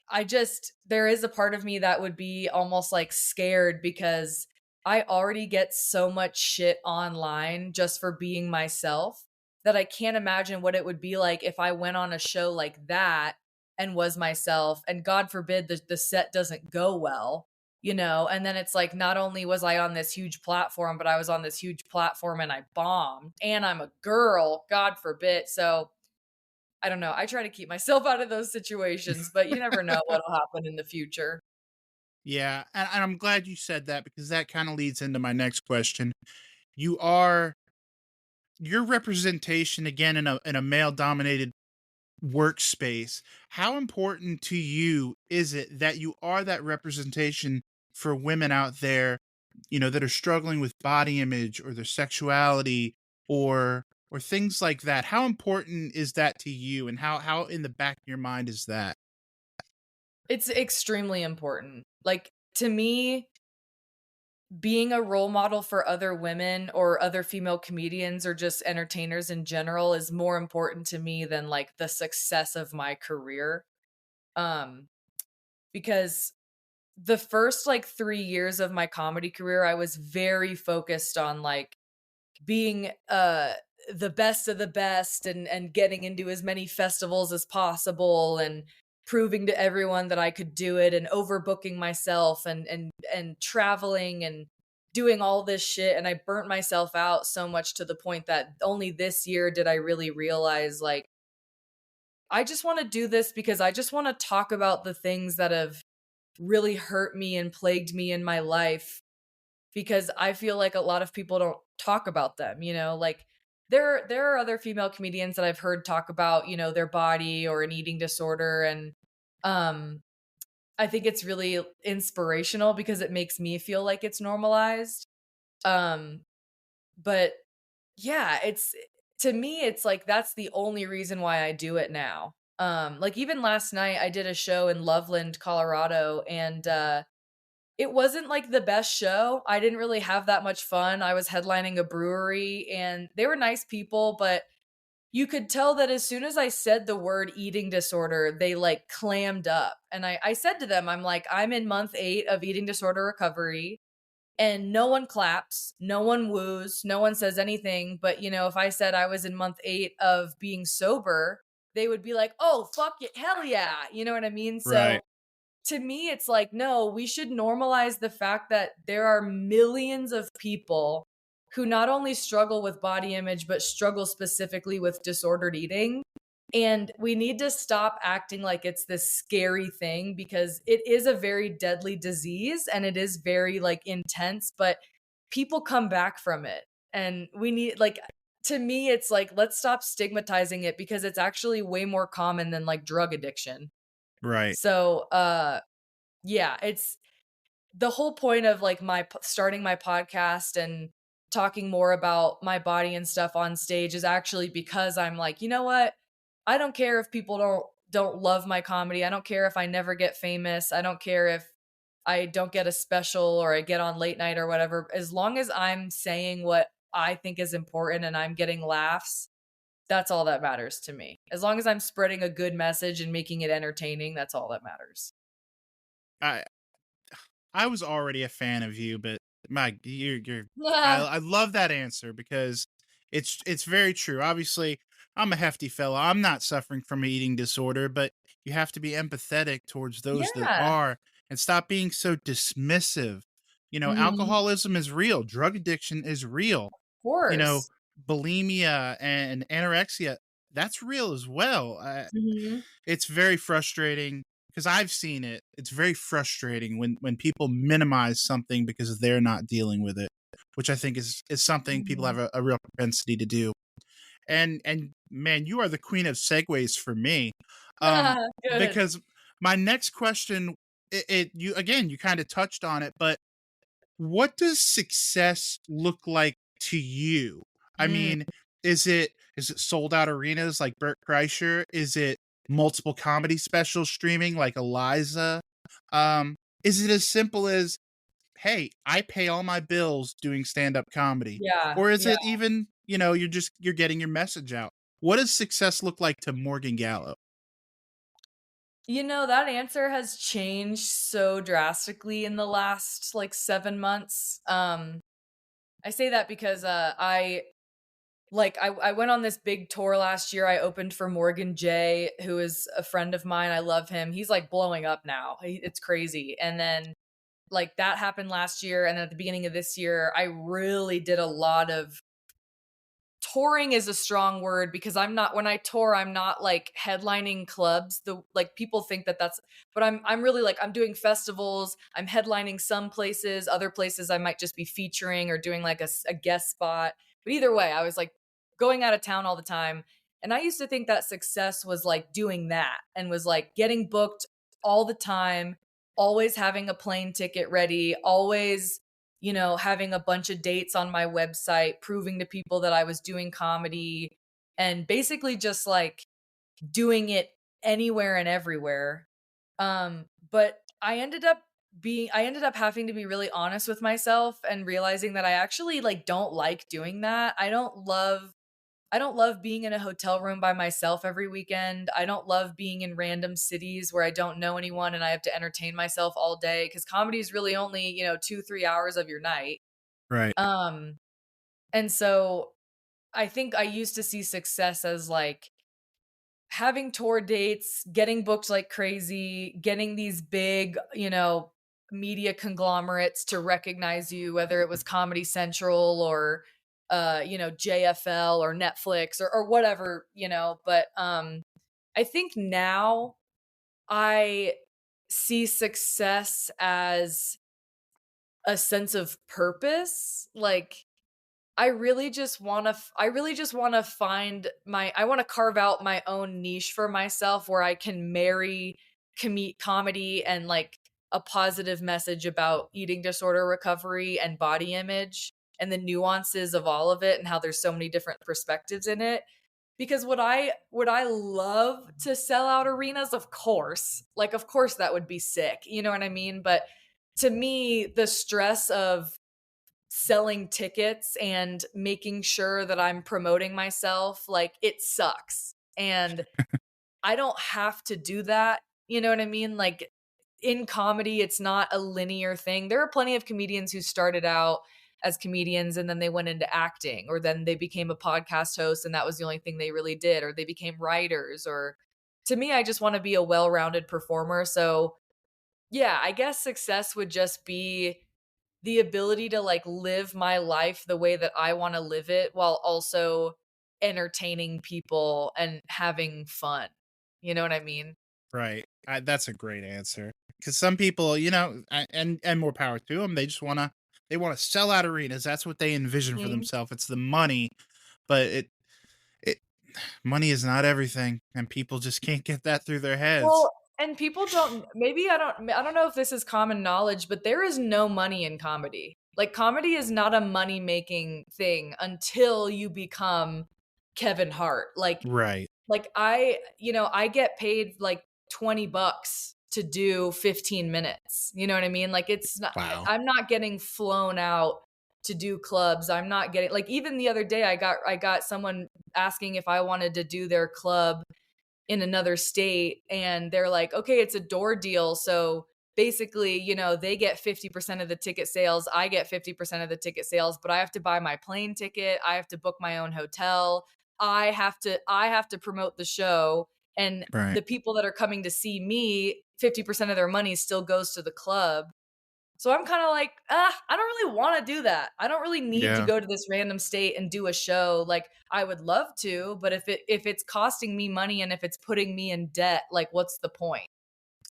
I just there is a part of me that would be almost, like, scared because I already get so much shit online just for being myself that I can't imagine what it would be like if I went on a show like that and was myself, and God forbid the set doesn't go well, you know? And then it's like, not only was I on this huge platform, but I was on this huge platform and I bombed, and I'm a girl, God forbid. So I don't know. I try to keep myself out of those situations, but you never know what'll happen in the future. Yeah, and I'm glad you said that because that kind of leads into my next question. You are your representation again in a male dominated workspace. How important to you is it that you are that representation for women out there, that are struggling with body image or their sexuality or things like that? How important is that to you and how in the back of your mind is that? It's extremely important. Like, to me, being a role model for other women or other female comedians or just entertainers in general is more important to me than, like, the success of my career. Um, because the first, like, 3 years of my comedy career, I was very focused on, like, being the best of the best and getting into as many festivals as possible and proving to everyone that I could do it and overbooking myself and traveling and doing all this shit, and I burnt myself out so much to the point that only this year did I really realize like I just want to do this because I just want to talk about the things that have really hurt me and plagued me in my life because I feel like a lot of people don't talk about them, you know, like there are other female comedians that I've heard talk about, you know, their body or an eating disorder and um I think it's really inspirational because it makes me feel like it's normalized. Um but yeah, it's to me it's like that's the only reason why I do it now. Like even last night I did a show in Loveland, Colorado, and it wasn't like the best show. I didn't really have that much fun. I was headlining a brewery and they were nice people, but you could tell that as soon as I said the word eating disorder, they like clammed up. And I said to them, I'm like, I'm in month 8 of eating disorder recovery and no one claps, no one woos, no one says anything. But, you know, if I said I was in month 8 of being sober, they would be like, oh, fuck it. Hell yeah. You know what I mean? Right. So to me, it's like, no, we should normalize the fact that there are millions of people who not only struggle with body image, but struggle specifically with disordered eating. And we need to stop acting like it's this scary thing because it is a very deadly disease and it is very like intense, but people come back from it. And we need, like, to me, it's like, let's stop stigmatizing it because it's actually way more common than like drug addiction. Right. So, yeah, it's the whole point of like starting my podcast and talking more about my body and stuff on stage is actually because I'm like, you know what? I don't care if people don't love my comedy. I don't care if I never get famous. I don't care if I don't get a special or I get on late night or whatever. As long as I'm saying what I think is important and I'm getting laughs, that's all that matters to me. As long as I'm spreading a good message and making it entertaining, that's all that matters. I I was already a fan of you, but you're I love that answer because it's very true. Obviously, I'm a hefty fella. I'm not suffering from an eating disorder, but you have to be empathetic towards those that Yeah. are and stop being so dismissive. You know, Mhm. alcoholism is real, drug addiction is real. You know, Course. bulimia and anorexia, that's real as well. Mhm. It's very frustrating because I've seen it. It's very frustrating when people minimize something because they're not dealing with it, which I think is something people have Mhm. a real propensity to do. And man, you are the queen of segues for me, um, Good. because my next question, you again, you kind of touched on it, but what does success look like to you? I Mm. mean, is it sold out arenas like Bert Kreischer? Is it multiple comedy specials streaming like Eliza? Is it as simple as, hey, I pay all my bills doing stand-up comedy? Yeah, Or is yeah. it even, you're getting your message out? What does success look like to Morgan Gallo? You know, that answer has changed so drastically in the last, like, 7 months. I say that because, I went on this big tour last year. I opened for Morgan J, who is a friend of mine. I love him. He's, like, blowing up now. It's crazy. And then, like, that happened last year, and then at the beginning of this year, I really did a lot of touring is a strong word because I'm not when I tour, I'm not like headlining clubs. The like people think that that's, but I'm really like I'm doing festivals. I'm headlining some places, other places I might just be featuring or doing like a guest spot. But either way, I was like going out of town all the time, and I used to think that success was like doing that and was like getting booked all the time, always having a plane ticket ready, always, you know, having a bunch of dates on my website, proving to people that I was doing comedy and basically just like doing it anywhere and everywhere. But I ended up having to be really honest with myself and realizing that I actually like don't like doing that. I don't love being in a hotel room by myself every weekend. I don't love being in random cities where I don't know anyone and I have to entertain myself all day because comedy is really only, you know, 2, 3 hours of your night. Right. Um, and so I think I used to see success as like having tour dates, getting booked like crazy, getting these big, you know, media conglomerates to recognize you, whether it was Comedy Central or you know, JFL or Netflix or whatever, you know. But I think now I see success as a sense of purpose. Like I really just want to find I want to carve out my own niche for myself where I can marry comedy and like a positive message about eating disorder recovery and body image and the nuances of all of it and how there's so many different perspectives in it. Because would I love to sell out arenas? Of course. Like, of course that would be sick, you know what I mean? But to me, the stress of selling tickets and making sure that I'm promoting myself, like, it sucks. And I don't have to do that, you know what I mean? Like, in comedy, it's not a linear thing. There are plenty of comedians who started out as comedians and then they went into acting, or then they became a podcast host and that was the only thing they really did, or they became writers, or to me, I just want to be a well-rounded performer. So, yeah, I guess success would just be the ability to like live my life the way that I want to live it while also entertaining people and having fun. You know what I mean? Right. That's a great answer. Because some people, you know, and more power to them. They want to sell out arenas. That's what they envision for Mhm. themselves. It's the money, but it money is not everything, and people just can't get that through their heads. Well, and people don't, maybe I don't know if this is common knowledge, but there is no money in comedy. Like, comedy is not a money-making thing until you become Kevin Hart. Right. Like, I get paid like 20 bucks to do 15 minutes. You know what I mean? Like, it's not, Wow. I'm not getting flown out to do clubs. I'm not getting, like, even the other day I got someone asking if I wanted to do their club in another state, and they're like, "Okay, it's a door deal, so basically, they get 50% of the ticket sales, I get 50% of the ticket sales, but I have to buy my plane ticket, I have to book my own hotel, I have to promote the show, and Right. the people that are coming to see me, 50% of their money still goes to the club." So I'm kinda like, I don't really wanna do that. I don't really need to Yeah. go to this random state and do a show, like, I would love to, but if it's costing me money and if it's putting me in debt, like, what's the point?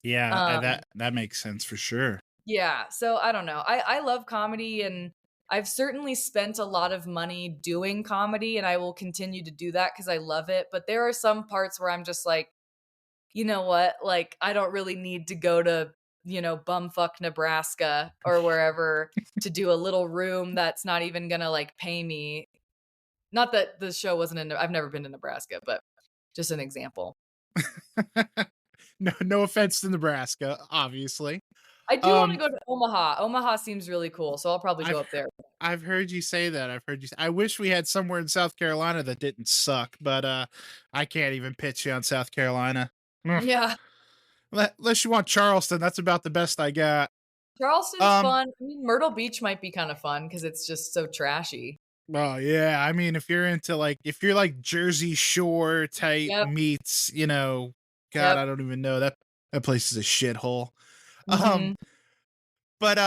Yeah. Um, That makes sense for sure. yeah, so I don't know. I love comedy, and I've certainly spent a lot of money doing comedy, and I will continue to do that because I love it, but there are some parts where I'm just like, "You know what? Like, I don't really need to go to, bumfuck Nebraska or wherever to do a little room that's not even gonna, like, pay me." Not that the show wasn't in, I've never been to Nebraska, but just an example. No offense to Nebraska, obviously. I do wanna Um, go to Omaha. Omaha seems really cool, so I'll probably go I've up there. I've heard you say that. I wish we had somewhere in South Carolina that didn't suck, but I can't even pitch you on South Carolina. Ugh. Yeah. Unless you want Charleston, that's about the best I got. Charleston's Um, fun. I mean, Myrtle Beach might be kinda fun because it's just so trashy. oh yeah, I mean, if you're like Jersey Shore type Yep, meets, God, yep. I don't even know that place is a shithole. Um, Mhm. but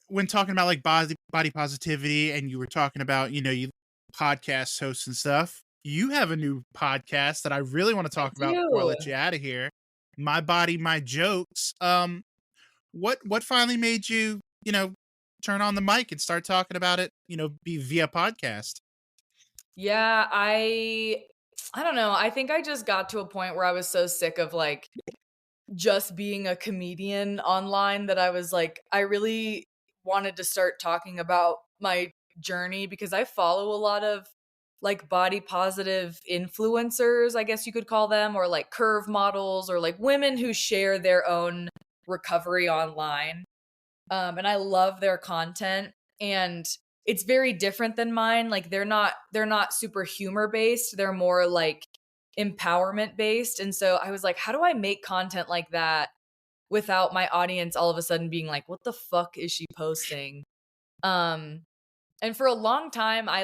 when talking about like body positivity, and you were talking about you podcast hosts and stuff, you have a new podcast that I really want to I talk about before I do. let you out of here. My body, my jokes. What finally made you turn on the mic and start talking about it? Be via podcast. Yeah, I don't know. I think I just got to a point where I was so sick of like just being a comedian online that I was like, I really wanted to start talking about my journey because I follow a lot of like body positive influencers, I guess you could call them, or like curve models, or like women who share their own recovery online. And I love their content, and it's very different than mine. Like, they're not super humor based. They're more like empowerment based. And so I was like, how do I make content like that without my audience all of a sudden being like, what the fuck is she posting? Um and for a long time I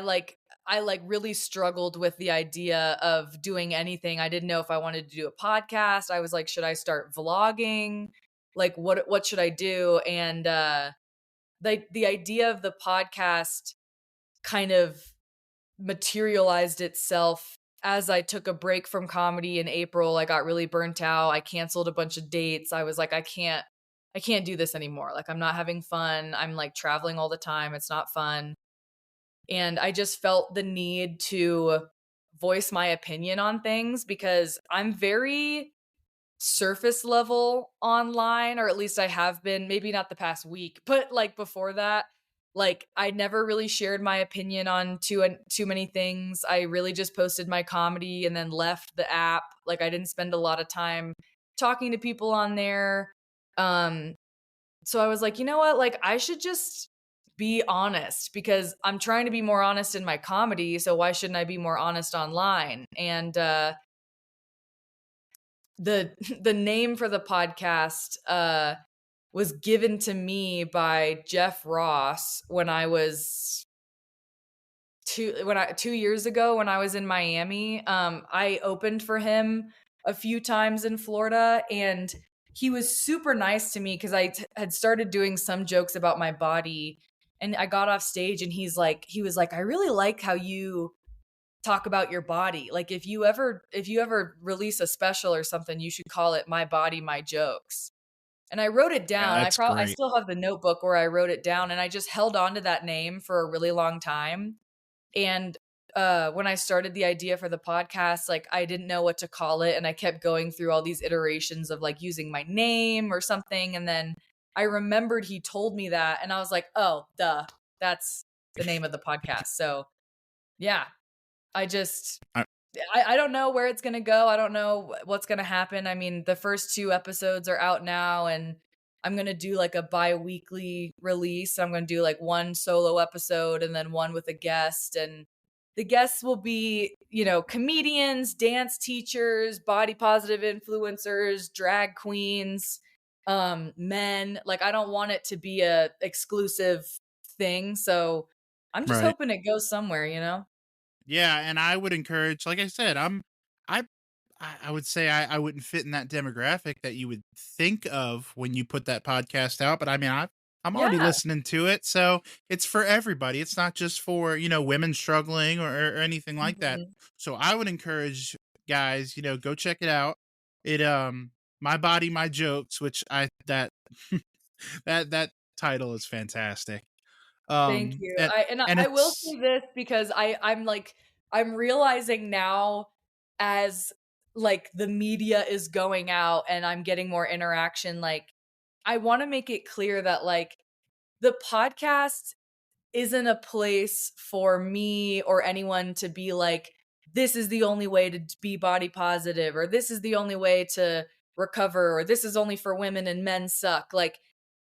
really struggled with the idea of doing anything. I didn't know if I wanted to do a podcast. I was like, should I start vlogging? Like, what should I do? And the idea of the podcast kind of materialized itself as I took a break from comedy in April. I got really burnt out. I canceled a bunch of dates. I was like, I can't do this anymore. Like, I'm not having fun. I'm like traveling all the time. It's not fun. And I just felt the need to voice my opinion on things because I'm very surface level online, or at least I have been, maybe not the past week, but like before that. Like, I never really shared my opinion on too many things. I really just posted my comedy and then left the app. Like, I didn't spend a lot of time talking to people on there. Um, so I was like, "You know what? Like, I should just be honest because I'm trying to be more honest in my comedy, so why shouldn't I be more honest online?" And, the the name for the podcast, was given to me by Jeff Ross when I was 2 years ago when I was in Miami. I opened for him a few times in Florida, and he was super nice to me because had started doing some jokes about my body, and I got off stage, and he was like, "I really like how you talk about your body. Like if you ever release a special or something, you should call it My Body, My Jokes." And I wrote it Yeah, down. that's I great. still have the notebook where I wrote it down, and I just held on to that name for a really long time. And when I started the idea for the podcast, like I didn't know what to call it, and I kept going through all these iterations of like using my name or something. And then I remembered he told me that, and I was like, "Oh, duh, that's the name of the podcast." So yeah, I just I, I don't know where it's gonna go. I don't know what's gonna happen. I mean, the first 2 episodes are out now, and I'm gonna do like a bi-weekly release. I'm gonna do like one solo episode and then one with a guest. And the guests will be, you know, comedians, dance teachers, body positive influencers, drag queens, men. Like I don't want it to be a exclusive thing. So I'm just right. hoping it goes somewhere, you know? Yeah, and I would encourage, like I said, I I would say I wouldn't fit in that demographic that you would think of when you put that podcast out, but I mean, I'm already Yeah. listening to it, so it's for everybody. It's not just for, women struggling or anything like that. Mhm. So I would encourage guys, go check it out. It My Body, My Jokes, which I that that title is fantastic. Thank you. And I will it's say this because I'm like I'm realizing now as like the media is going out and I'm getting more interaction, like I want to make it clear that like the podcast isn't a place for me or anyone to be like, this is the only way to be body positive, or this is the only way to recover, or this is only for women and men suck. Like,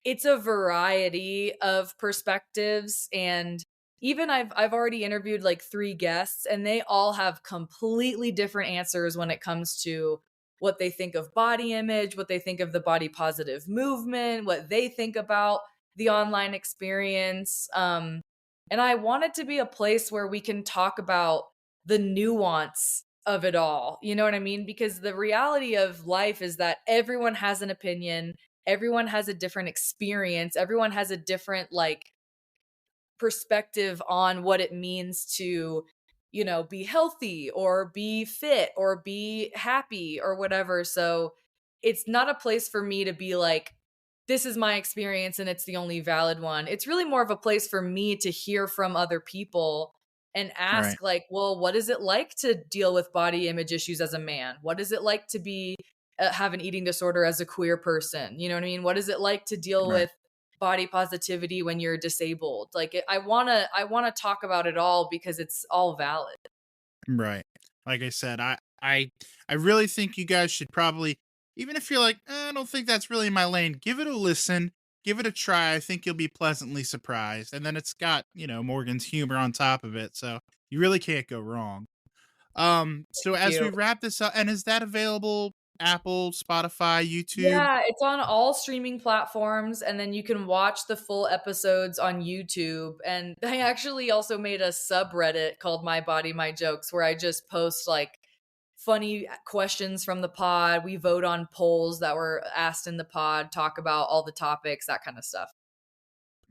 it's a variety of perspectives. And even I've already interviewed like 3 guests, and they all have completely different answers when it comes to what they think of body image, what they think of the body positive movement, what they think about the online experience. And I want it to be a place where we can talk about the nuance of it all. You know what I mean? Because the reality of life is that everyone has an opinion, everyone has a different experience, everyone has a different like perspective on what it means to, you know, be healthy or be fit or be happy or whatever. So it's not a place for me to be like, this is my experience and it's the only valid one. It's really more of a place for me to hear from other people and right, ask, like, well, what is it like to deal with body image issues as a man? What is it like to be have an eating disorder as a queer person? You know what I mean? What is it like to deal right. with body positivity when you're disabled? Like, I wanna talk about it all because it's all valid. Right. Like I said, I really think you guys should probably, even if you're like, I don't think that's really my lane, give it a listen, give it a try. I think you'll be pleasantly surprised. And then it's got, Morgan's humor on top of it, so you really can't go wrong. So Thank as we you. wrap this up, and is that available Apple, Spotify, YouTube? Yeah, it's on all streaming platforms, and then you can watch the full episodes on YouTube. And I actually also made a subreddit called My Body, My Jokes, where I just post like funny questions from the pod. We vote on polls that were asked in the pod, talk about all the topics, that kind of stuff.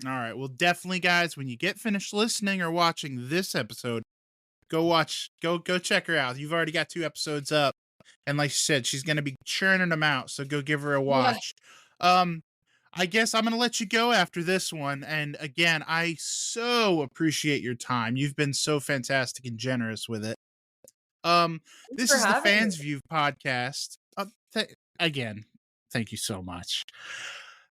All right. Well, definitely guys, when you get finished listening or watching this episode, go check her out. You've already got 2 episodes up. And like she said, she's gonna be churning them out, so go give her a Yeah, watch. Um, I guess I'm gonna let you go after this one. And again, I so appreciate your time. You've been so fantastic and generous with it. Um, thanks this for is the having me. Fans View podcast. Again, thank you so much.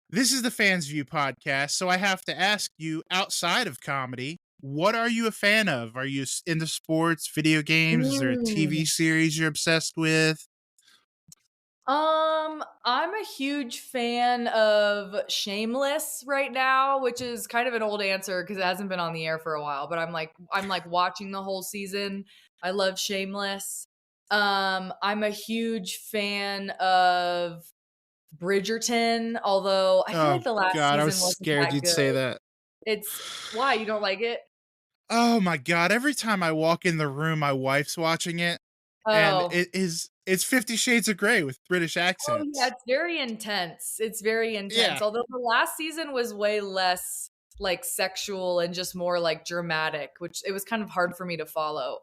This is the Fans View podcast, so I have to ask you, outside of comedy, what are you a fan of? Are you into sports, video games? Is there a TV Mm. series you're obsessed with? I'm a huge fan of Shameless right now, which is kind of an old answer because it hasn't been on the air for a while, but I'm like watching the whole season. I love Shameless. I'm a huge fan of Bridgerton, although I feel Oh like the last God, I was season wasn't scared that you'd say good. that. It's why you don't like it? Oh my God, every time I walk in the room, my wife's watching it, and Oh. it's 50 Shades of Grey with British Oh, yeah, accents. it's very intense. It's very intense. Yeah, Although the last season was way less like sexual and just more like dramatic, which it was kind of hard for me to follow.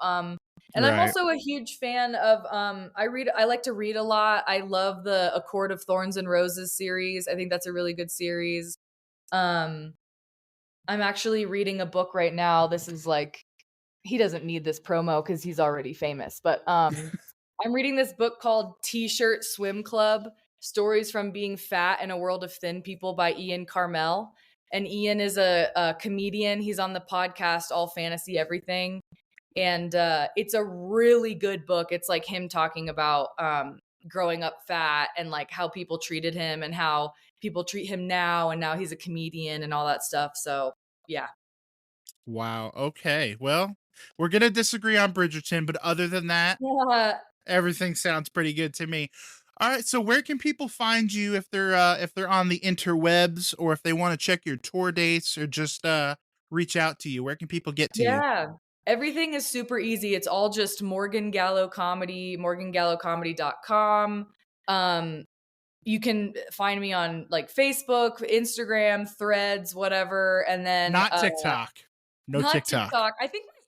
And I'm right. also a huge fan of I like to read a lot. I love the A Court of Thorns and Roses series. I think that's a really good series. Um I'm actually reading a book right now. This is like he doesn't need this promo because he's already famous. But I'm reading this book called T-Shirt Swim Club: Stories from Being Fat in a World of Thin People by Ian Carmel. And Ian is a comedian. He's on the podcast All Fantasy Everything. And it's a really good book. It's like him talking about growing up fat and like how people treated him and how people treat him now. And now he's a comedian and all that stuff. So, yeah. Wow. Okay. Well, we're gonna disagree on Bridgerton, but other than that, Yeah. everything sounds pretty good to me. All right, so where can people find you if they're on the interwebs, or if they want to check your tour dates, or just reach out to you? Where can people get to you? Yeah. Everything is super easy. It's all just Morgan Gallo Comedy, morgangallocomedy.com. Um, you can find me on like Facebook, Instagram, Threads, whatever, and then Not TikTok. No not TikTok. TikTok.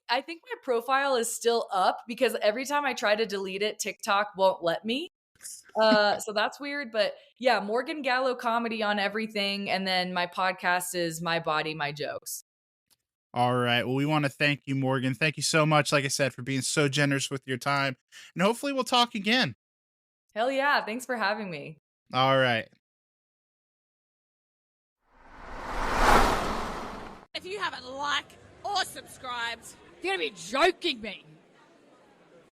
I think my profile is still up because every time I try to delete it, TikTok won't let me. So that's weird, but yeah, Morgan Gallo Comedy on everything, and then my podcast is My Body, My Jokes. All right. Well, we want to thank you, Morgan. Thank you so much, like I said, for being so generous with your time. And hopefully we'll talk again. Hell yeah, thanks for having me. All right. If you haven't liked or subscribed, you're gonna be joking me.